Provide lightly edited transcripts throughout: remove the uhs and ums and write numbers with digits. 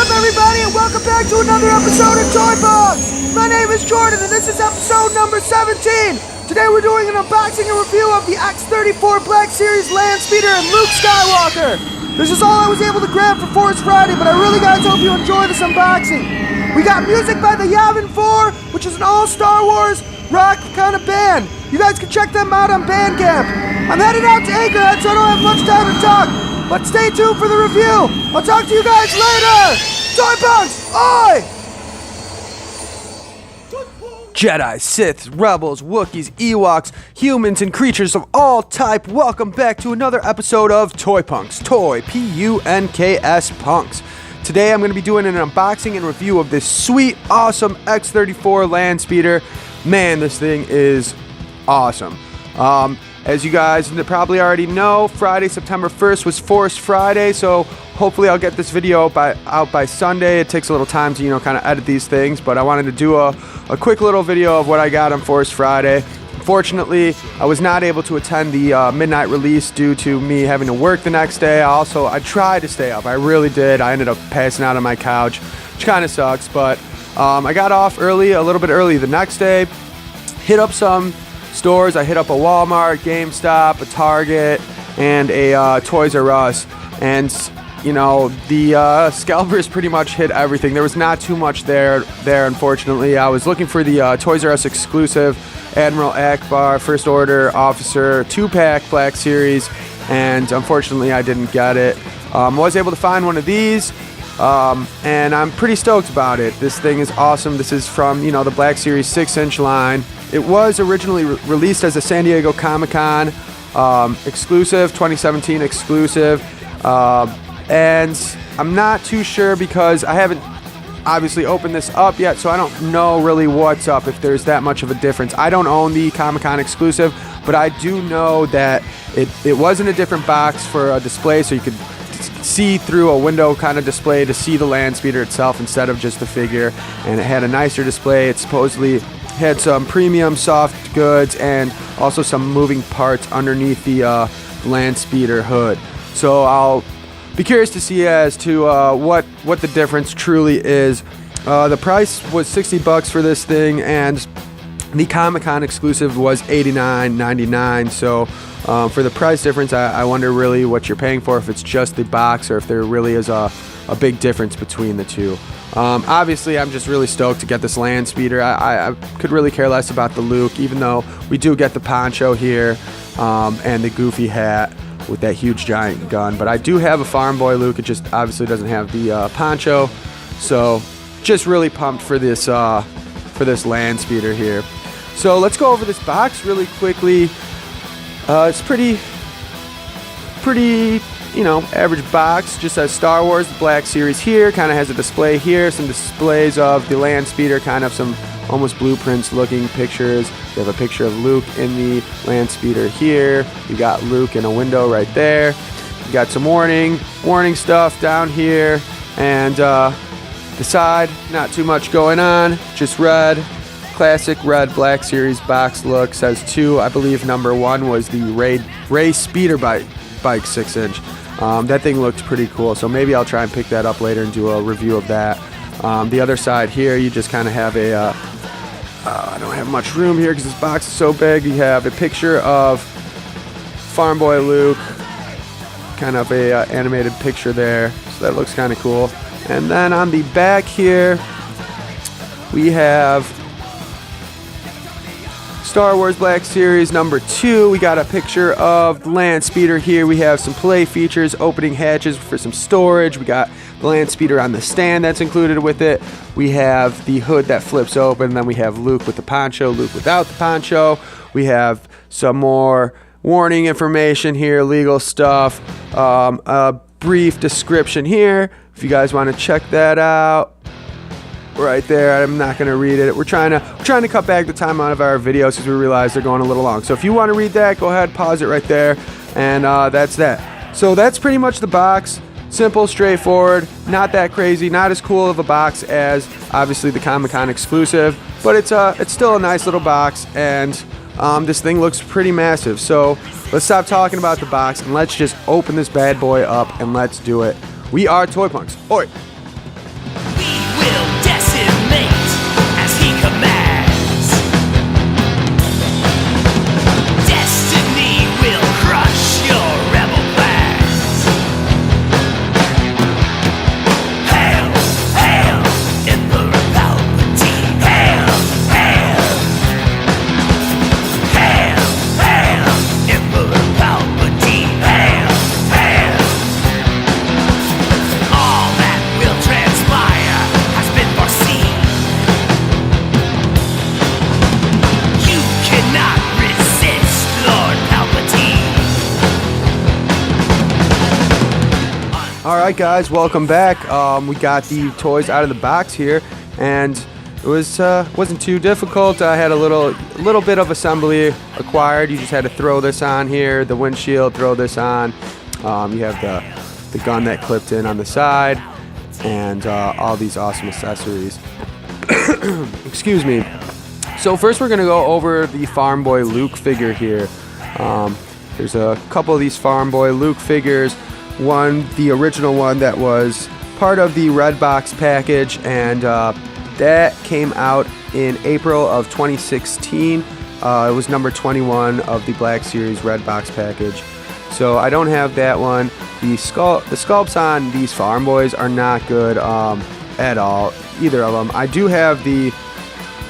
up, everybody, and welcome back to another episode of Toy PUNKS! My name is Jordan, and this is episode number 17! Today we're doing an unboxing and review of the X34 Black Series Landspeeder and Luke Skywalker. This is all I was able to grab for Force Friday, but I really guys hope you enjoy this unboxing. We got music by the Yavin 4, which is an all-Star Wars rock kind of band. You guys can check them out on Bandcamp. I'm headed out to Anchorhead, so I don't have much time to talk. But stay tuned for the review. I'll talk to you guys later. Toy PUNKS, oi! Jedi, Sith, Rebels, Wookiees, Ewoks, humans, and creatures of all type, welcome back to another episode of Toy PUNKS. Toy, P-U-N-K-S, Punks. Today I'm going to be doing an unboxing and review of this sweet, awesome X34 Landspeeder. Man, this thing is awesome. As you guys probably already know, Friday, September 1st was Force Friday, so hopefully I'll get this video out by Sunday. It takes a little time to, kind of edit these things, but I wanted to do a quick little video of what I got on Force Friday. Unfortunately, I was not able to attend the midnight release due to me having to work the next day. I tried to stay up. I really did. I ended up passing out on my couch, which kind of sucks, but I got off early, a little bit early the next day, hit up some stores. I hit up a Walmart, GameStop, a Target, and a Toys R Us, and the scalpers pretty much hit everything. There was not too much there unfortunately. I was looking for the Toys R Us exclusive Admiral Akbar First Order Officer 2-pack Black Series, and unfortunately I didn't get it. I was able to find one of these, and I'm pretty stoked about it. This thing is awesome. This is from the Black Series 6-inch line. It was originally released as a San Diego Comic-Con exclusive, 2017 exclusive, and I'm not too sure because I haven't obviously opened this up yet, so I don't know really what's up, if there's that much of a difference. I don't own the Comic-Con exclusive, but I do know that it was in a different box for a display, so you could see through a window kind of display to see the Landspeeder itself instead of just the figure, and it had a nicer display. It supposedly had some premium soft goods and also some moving parts underneath the Landspeeder hood. So I'll be curious to see as to what the difference truly is. The price was $60 for this thing, and the Comic-Con exclusive was $89.99. So for the price difference, I wonder really what you're paying for, if it's just the box or if there really is a big difference between the two. Obviously, I'm just really stoked to get this Landspeeder. I could really care less about the Luke, even though we do get the poncho here and the goofy hat with that huge giant gun. But I do have a Farm Boy Luke. It just obviously doesn't have the poncho. So just really pumped for this Landspeeder here. So let's go over this box really quickly. It's pretty average box. Just says Star Wars, the Black Series here. Kind of has a display here, some displays of the Landspeeder, kind of some almost blueprints looking pictures. We have a picture of Luke in the Landspeeder here. We got Luke in a window right there. We got some warning stuff down here, and the side, not too much going on, just red, classic red Black Series box look. Says 2, I believe number 1 was the Ray Speeder bike 6-inch. That thing looked pretty cool, so maybe I'll try and pick that up later and do a review of that. The other side here, you just kind of have I don't have much room here because this box is so big. You have a picture of Farm Boy Luke, kind of a animated picture there, so that looks kind of cool. And then on the back here, we have Star Wars Black Series number 2. We got a picture of the Landspeeder here. We have some play features, opening hatches for some storage. We got the Landspeeder on the stand that's included with it. We have the hood that flips open. Then we have Luke with the poncho, Luke without the poncho. We have some more warning information here, legal stuff, a brief description here if you guys want to check that out. Right there, I'm not going to read it. We're trying to cut back the time out of our videos because we realize they're going a little long. So if you want to read that, go ahead, pause it right there, and that's that. So that's pretty much the box. Simple, straightforward, not that crazy, not as cool of a box as obviously the Comic-Con exclusive, but it's still a nice little box, and this thing looks pretty massive. So let's stop talking about the box and let's just open this bad boy up and let's do it. We are Toy PUNKS. Oi! Alright guys, welcome back. We got the toys out of the box here, and it wasn't too difficult. I had a little bit of assembly acquired. You just had to throw this on here, the windshield, throw this on. You have the gun that clipped in on the side, and all these awesome accessories. Excuse me. So first we're going to go over the Farm Boy Luke figure here. There's a couple of these Farm Boy Luke figures. One, the original one that was part of the Red Box package, and that came out in April of 2016. It was number 21 of the Black Series Red Box package. So I don't have that one. The sculpts on these Farm Boys are not good at all, either of them. I do have the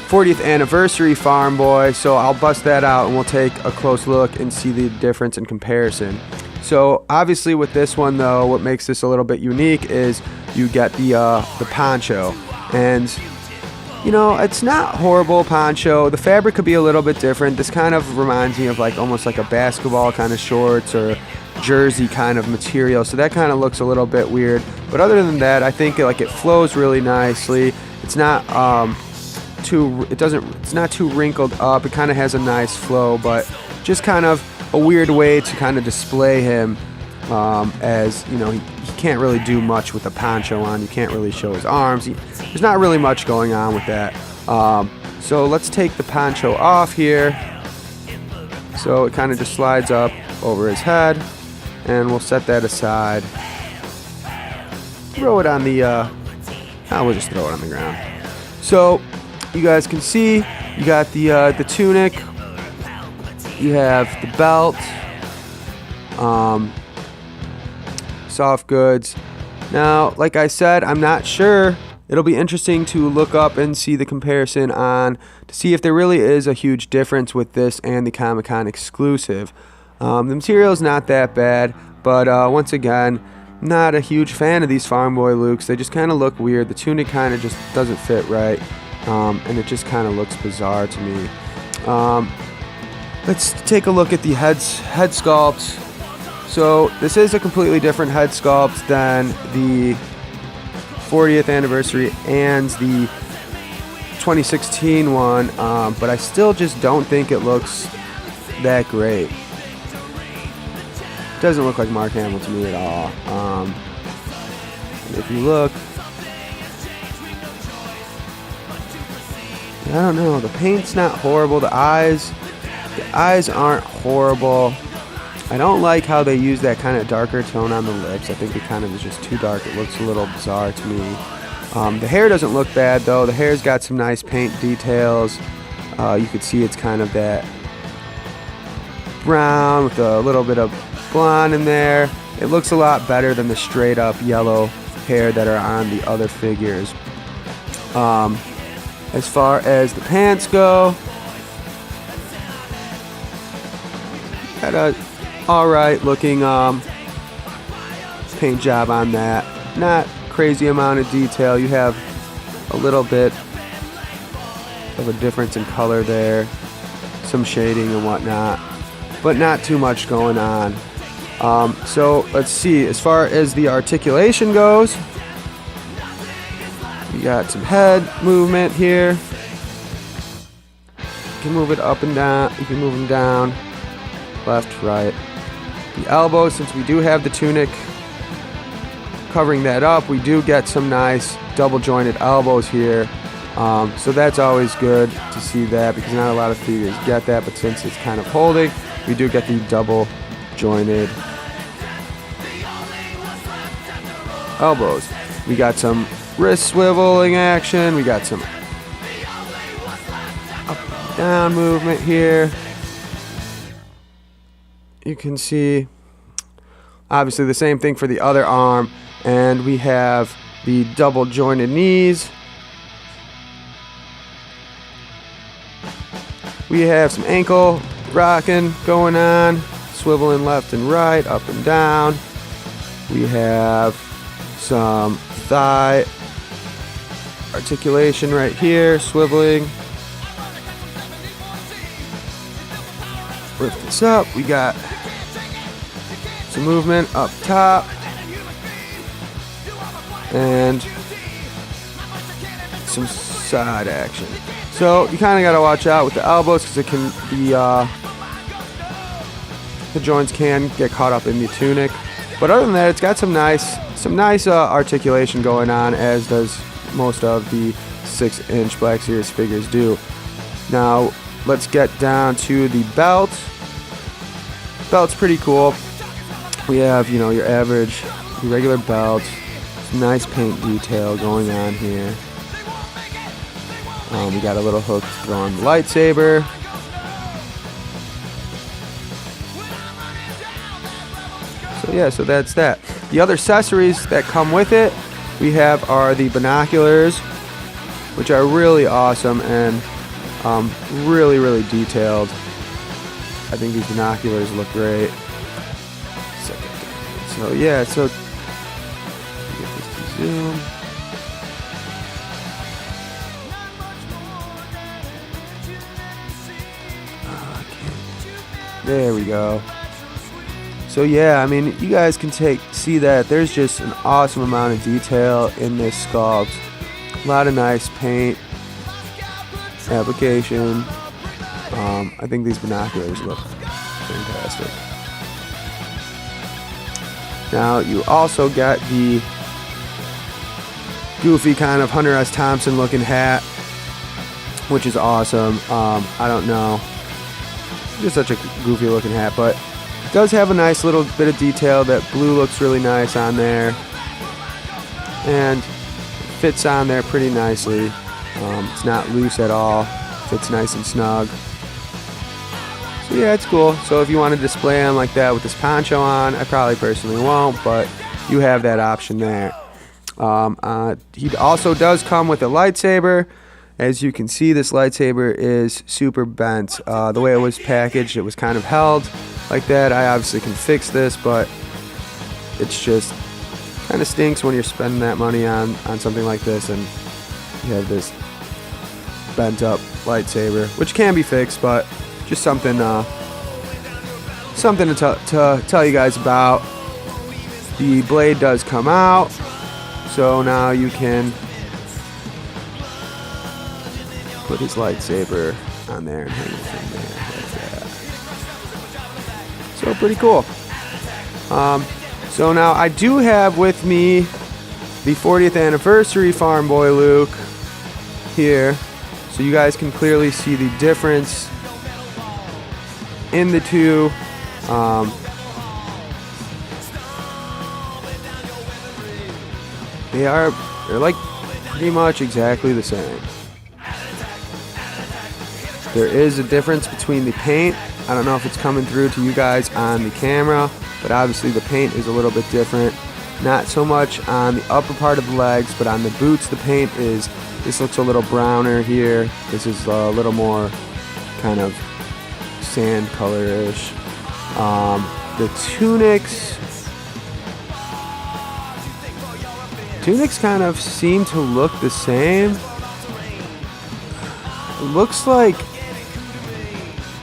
40th anniversary Farm Boy, so I'll bust that out and we'll take a close look and see the difference in comparison. So obviously with this one though, what makes this a little bit unique is you get the poncho, and you know, it's not horrible poncho. The fabric could be a little bit different. This kind of reminds me of like almost like a basketball kind of shorts or jersey kind of material, so that kind of looks a little bit weird. But other than that, I think it flows really nicely. It's not it's not too wrinkled up. It kind of has a nice flow, but just kind of a weird way to kind of display him, as you know, he can't really do much with a poncho on. You can't really show his arms. There's not really much going on with that. So let's take the poncho off here. So it kind of just slides up over his head, and we'll set that aside. Throw it on the we'll just throw it on the ground. So you guys can see you got the tunic, you have the belt, soft goods. Now, like I said, I'm not sure. It'll be interesting to look up and see the comparison to see if there really is a huge difference with this and the Comic-Con exclusive. The material is not that bad, but once again, not a huge fan of these Farm Boy Lukes. They just kind of look weird. The tunic kind of just doesn't fit right, and it just kind of looks bizarre to me. Let's take a look at the head sculpt. So this is a completely different head sculpt than the 40th anniversary and the 2016 one, but I still just don't think it looks that great. It doesn't look like Mark Hamill to me at all. If you look, I don't know, the paint's not horrible. The eyes aren't horrible. I don't like how they use that kind of darker tone on the lips. I think it kind of is just too dark. It looks a little bizarre to me. The hair doesn't look bad though. The hair's got some nice paint details. You could see it's kind of that brown with a little bit of blonde in there. It looks a lot better than the straight up yellow hair that are on the other figures. As far as the pants go, got a alright looking paint job on that. Not crazy amount of detail. You have a little bit of a difference in color there, some shading and whatnot, but not too much going on. So let's see, as far as the articulation goes, you got some head movement here. You can move it up and down. You can move them down, left, right. The elbows, since we do have the tunic covering that up, we do get some nice double jointed elbows here. So that's always good to see that, because not a lot of figures get that, but since it's kind of holding, we do get the double jointed elbows. We got some wrist swiveling action. We got some up and down movement here. You can see obviously the same thing for the other arm, and we have the double jointed knees. We have some ankle rocking going on, swiveling left and right, up and down. We have some thigh articulation right here, swiveling. Lift this up. We got some movement up top. and some side action. So you kind of got to watch out with the elbows because it can be the joints can get caught up in the tunic. But other than that, it's got some nice articulation going on, as does most of the 6-inch Black Series figures do. Now let's get down to the belt. Belt's pretty cool. We have, you know, your average, your regular belt. Some nice paint detail going on here. We got a little hook to throw on the lightsaber. So yeah, so that's that. The other accessories that come with it, we have are the binoculars, which are really awesome and really, really detailed. I think these binoculars look great. So yeah, so get this to zoom. There we go. So yeah, I mean, you guys can see that there's just an awesome amount of detail in this sculpt. A lot of nice paint application. I think these binoculars look fantastic. Now you also got the goofy kind of Hunter S. Thompson looking hat, which is awesome. I don't know, just such a goofy looking hat, but it does have a nice little bit of detail. That blue looks really nice on there and fits on there pretty nicely. It's not loose at all, fits nice and snug. So yeah, it's cool. So if you want to display them like that with this poncho on, I probably personally won't, but you have that option there. He also does come with a lightsaber. As you can see, this lightsaber is super bent. The way it was packaged, it was kind of held like that. I obviously can fix this, but it's just kind of stinks when you're spending that money on something like this and you have this bent up lightsaber, which can be fixed, but just something to tell you guys about. The blade does come out, so now you can put his lightsaber on there and hang it from there like that. So pretty cool. So now I do have with me the 40th anniversary Farm Boy Luke here, so you guys can clearly see the difference in the two. They're like pretty much exactly the same. There is a difference between the paint. I don't know if it's coming through to you guys on the camera, but obviously the paint is a little bit different. Not so much on the upper part of the legs, but on the boots the paint is, this looks a little browner here. This is a little more kind of sand color-ish. The tunics kind of seem to look the same. It looks like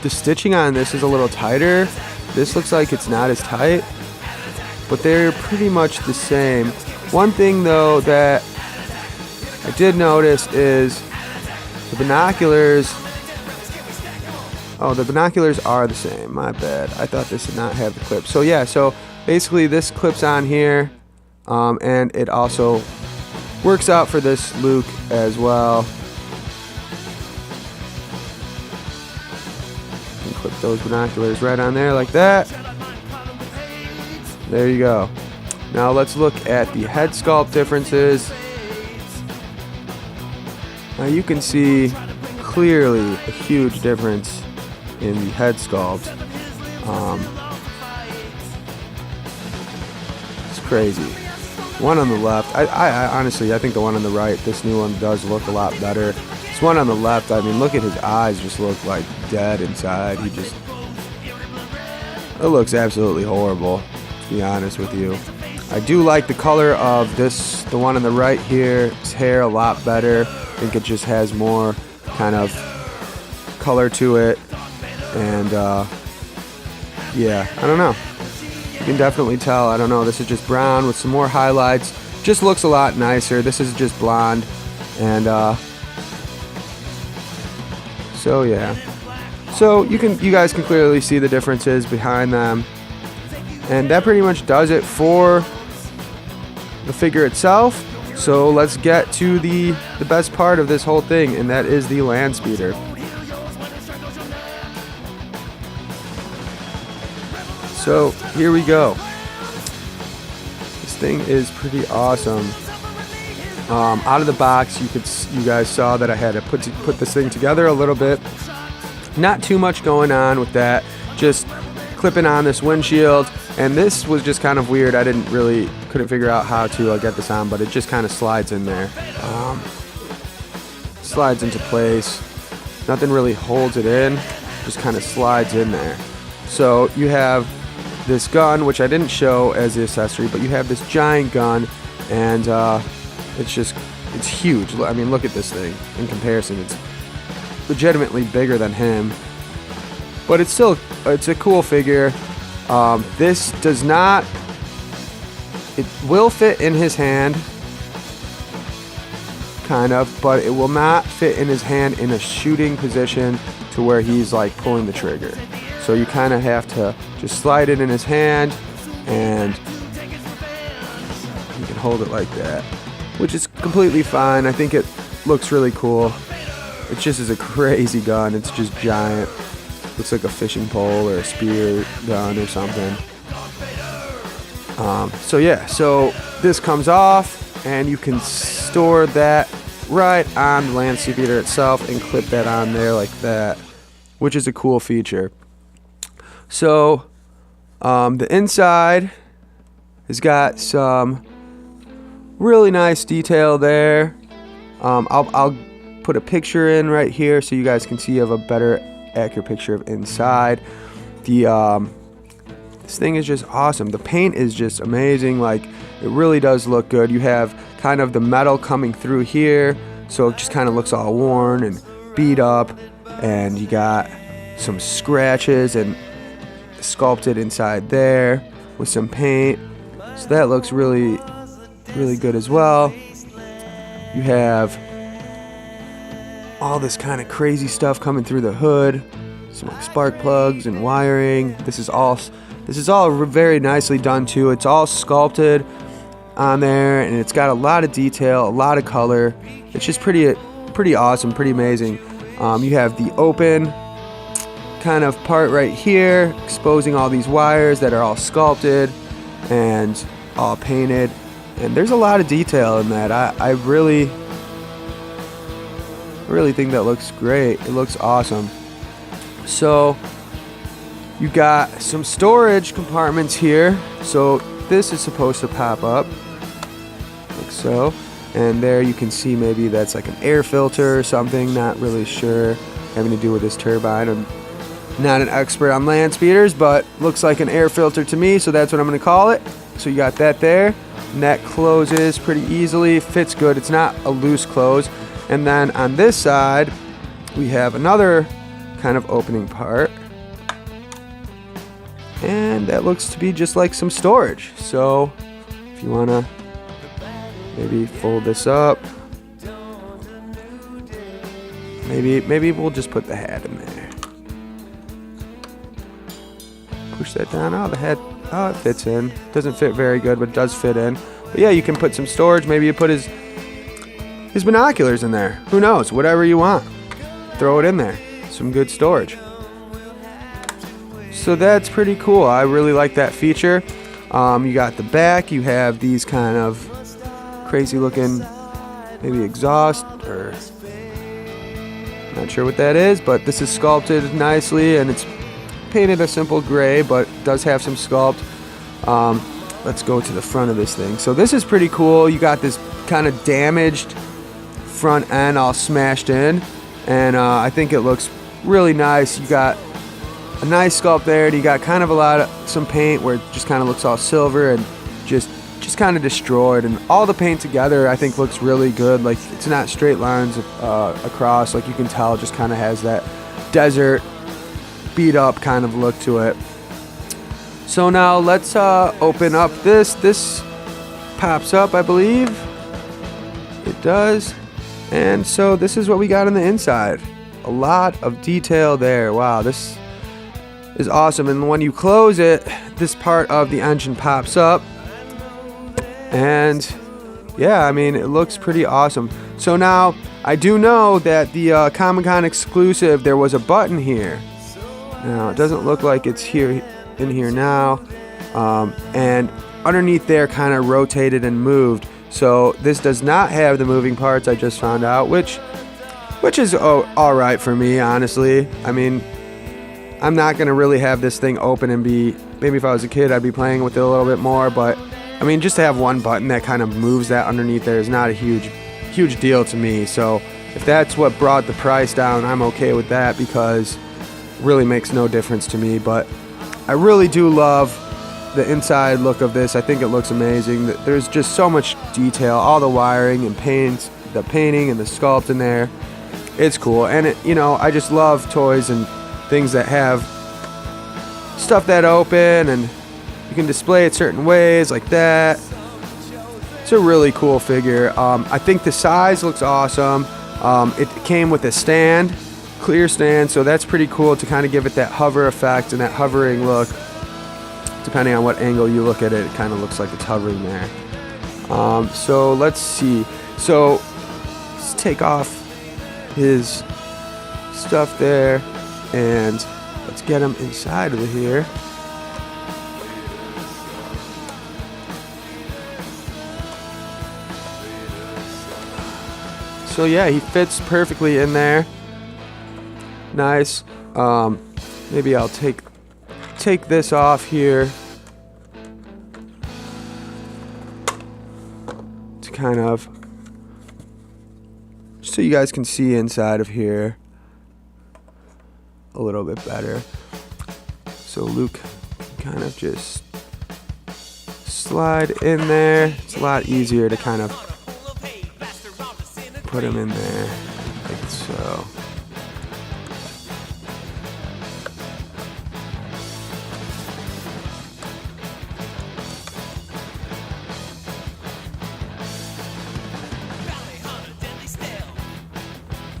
the stitching on this is a little tighter. This looks like it's not as tight, but they're pretty much the same. One thing though that I did notice is the binoculars. Oh, the binoculars are the same. My bad. I thought this did not have the clip. So yeah, so basically this clips on here, and it also works out for this Luke as well. And clip those binoculars right on there like that. There you go. Now let's look at the head sculpt differences. Now you can see clearly a huge difference in the head sculpt. It's crazy. One on the left, I honestly, I think the one on the right, this new one does look a lot better. This one on the left, I mean, look at his eyes, just look like dead inside. It looks absolutely horrible, to be honest with you. I do like the color of this, the one on the right here, his hair a lot better. I think it just has more kind of color to it. And yeah, I don't know. You can definitely tell, I don't know, this is just brown with some more highlights. just looks a lot nicer. This is just blonde, and so yeah. So you guys can clearly see the differences behind them, and that pretty much does it for the figure itself. So let's get to the best part of this whole thing, and that is the Landspeeder. So here we go. This thing is pretty awesome. Out of the box, you guys saw that I had to put this thing together a little bit. Not too much going on with that. Just clipping on this windshield, and this was just kind of weird. I couldn't figure out how to get this on, but it just kind of slides in there. Slides into place. Nothing really holds it in. Just kind of slides in there. So you have this gun, which I didn't show as the accessory, but you have this giant gun, and it's huge. I mean, look at this thing in comparison. It's legitimately bigger than him, but it's a cool figure. This does not, it will fit in his hand, kind of, but it will not fit in his hand in a shooting position to where he's like pulling the trigger. So you kind of have to just slide it in his hand, and you can hold it like that, which is completely fine. I think it looks really cool. It just is a crazy gun. It's just giant. Looks like a fishing pole or a spear gun or something. So yeah, so this comes off, and you can store that right on the Landspeeder itself and clip that on there like that, which is a cool feature. So the inside has got some really nice detail there. I'll put a picture in right here so you guys can see you have a better accurate picture of inside. This thing is just awesome. The paint is just amazing. Like, it really does look good. You have kind of the metal coming through here, so it just kind of looks all worn and beat up, and you got some scratches and sculpted inside there with some paint, so that looks really good as well. You have all this kind of crazy stuff coming through the hood, some like spark plugs and wiring. This is all very nicely done too. It's all sculpted on there, and it's got a lot of detail, a lot of color. It's just pretty awesome, pretty amazing. You have the open kind of part right here, exposing all these wires that are all sculpted and all painted, and there's a lot of detail in that. I really think that looks great. It looks awesome. So you got some storage compartments here. So this is supposed to pop up like so, and there you can see maybe that's like an air filter or something, not really sure, having to do with this turbine. I'm not an expert on land speeders, but looks like an air filter to me, so that's what I'm going to call it. So you got that there, and that closes pretty easily, fits good. It's not a loose close. And then on this side we have another kind of opening part, and that looks to be just like some storage. So if you want to maybe fold this up, maybe we'll just put the hat in there. Push that down. Oh, the hat, it fits in. Doesn't fit very good, but it does fit in. But yeah, you can put some storage. Maybe you put his binoculars in there. Who knows? Whatever you want. Throw it in there. Some good storage. So that's pretty cool. I really like that feature. You got the back. You have these kind of crazy looking, maybe exhaust, or not sure what that is, but this is sculpted nicely, and it's painted a simple gray, but does have some sculpt. Let's go to the front of this thing. So this is pretty cool. You got this kind of damaged front end all smashed in, and I think it looks really nice. You got a nice sculpt there, and you got kind of some paint where it just kind of looks all silver and just kind of destroyed, and all the paint together I think looks really good. Like, it's not straight lines across, like you can tell, it just kind of has that desert beat up kind of look to it. So now let's open up this pops up, I believe. It does. And so this is what we got on the inside. A lot of detail there. Wow, this is awesome. And when you close it, this part of the engine pops up. And yeah, I mean, it looks pretty awesome. So now, I do know that the Comic-Con exclusive, there was a button here. Now, it doesn't look like it's here in here now. And underneath there kind of rotated and moved. So this does not have the moving parts, I just found out, which is all right for me, honestly. I mean, I'm not going to really have this thing open and be, maybe if I was a kid, I'd be playing with it a little bit more, but I mean, just to have one button that kind of moves that underneath there is not a huge deal to me. So if that's what brought the price down, I'm okay with that because it really makes no difference to me. But I really do love the inside look of this. I think it looks amazing. There's just so much detail, all the wiring and paints, the painting and the sculpt in there. It's cool. And it, you know, I just love toys and things that have stuff that open and you can display it certain ways like that. It's a really cool figure. I think the size looks awesome. It came with a stand, clear stand, so that's pretty cool to kind of give it that hover effect and that hovering look. Depending on what angle you look at it, it kind of looks like it's hovering there. So let's see. So let's take off his stuff there and let's get him inside of here. So yeah, he fits perfectly in there. Nice. Maybe I'll take this off here to kind of, just so you guys can see inside of here a little bit better. So Luke can kind of just slide in there. It's a lot easier to kind of put him in there like so.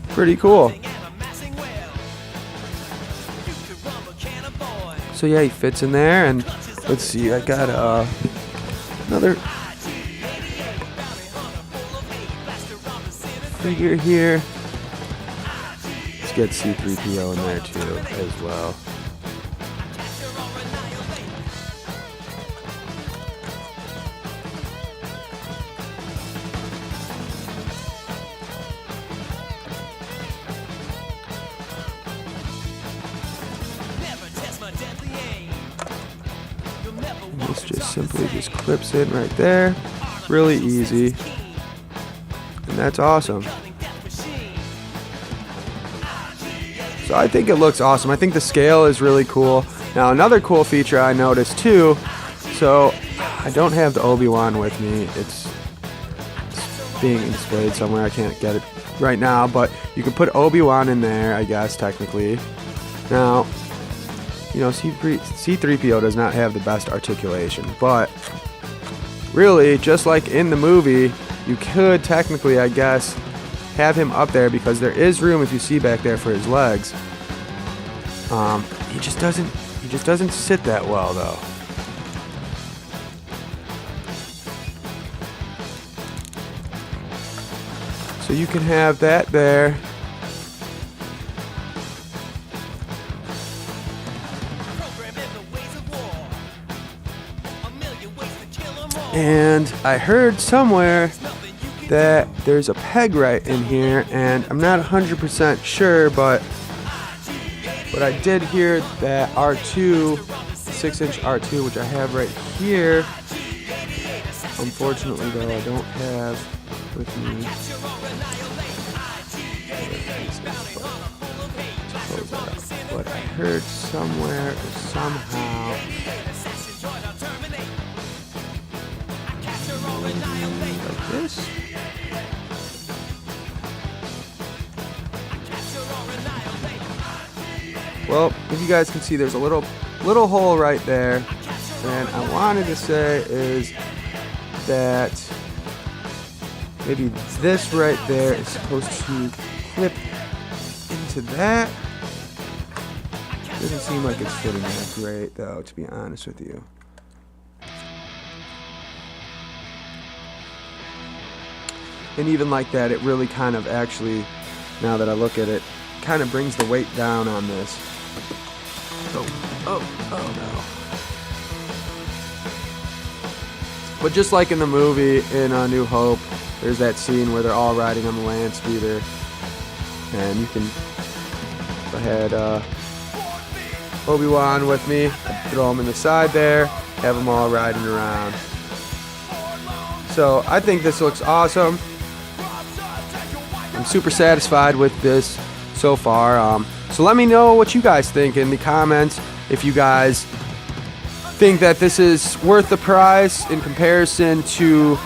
Pretty cool. So yeah, he fits in there, and let's see, I got another figure here. Let's get C-3PO in there too as well. And this just simply just clips in right there. Really easy. And that's awesome. So I think it looks awesome. I think the scale is really cool. Now another cool feature I noticed too, so I don't have the Obi-Wan with me. It's being displayed somewhere. I can't get it right now, but you can put Obi-Wan in there, I guess, technically. Now, you know, C-3PO does not have the best articulation, but really, just like in the movie, you could technically, I guess, have him up there because there is room, if you see back there, for his legs. He just doesn't sit that well though. So you can have that there. And I heard somewhere that there's a peg right in here, and I'm not 100% sure, but I did hear that R2, 6-inch R2, which I have right here. Unfortunately, though, I don't have with me. Close that up. But I heard somewhere or somehow. Like this. Well, if you guys can see, there's a little hole right there, and I wanted to say is that maybe this right there is supposed to clip into that. Doesn't seem like it's fitting that great though, to be honest with you. And even like that, it really kind of actually, now that I look at it, kind of brings the weight down on this. Oh no. But just like in the movie in New Hope, there's that scene where they're all riding on the Landspeeder. And you can go ahead, Obi-Wan with me, throw him in the side there, have them all riding around. So I think this looks awesome. I'm super satisfied with this so far. So let me know what you guys think in the comments. If you guys think that this is worth the price in comparison to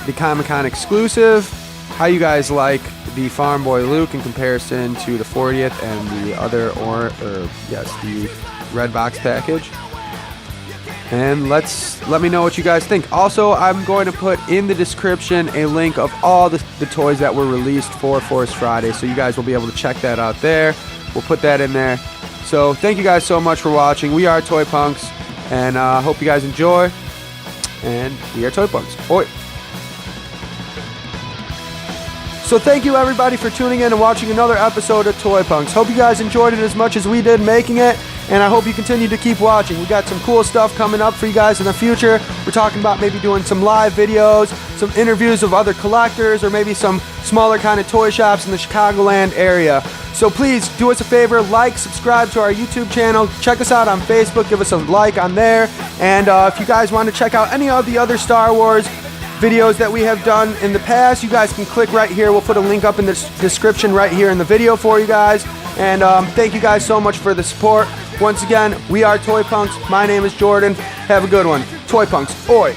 the Comic-Con exclusive, how you guys like the Farm Boy Luke in comparison to the 40th and the other the red box package. And let me know what you guys think. Also, I'm going to put in the description a link of all the toys that were released for Forest Friday, so you guys will be able to check that out there. We'll put that in there. So thank you guys so much for watching. We are Toy Punks, and hope you guys enjoy. And we are Toy Punks. Oi! So thank you everybody for tuning in and watching another episode of Toy Punks. Hope you guys enjoyed it as much as we did making it. And I hope you continue to keep watching. We got some cool stuff coming up for you guys in the future. We're talking about maybe doing some live videos, some interviews of other collectors, or maybe some smaller kind of toy shops in the Chicagoland area. So please do us a favor, like, subscribe to our YouTube channel. Check us out on Facebook. Give us a like on there. And if you guys want to check out any of the other Star Wars videos that we have done in the past, you guys can click right here. We'll put a link up in the description right here in the video for you guys. And thank you guys so much for the support. Once again, we are Toy Punks. My name is Jordan. Have a good one. Toy Punks. Oi!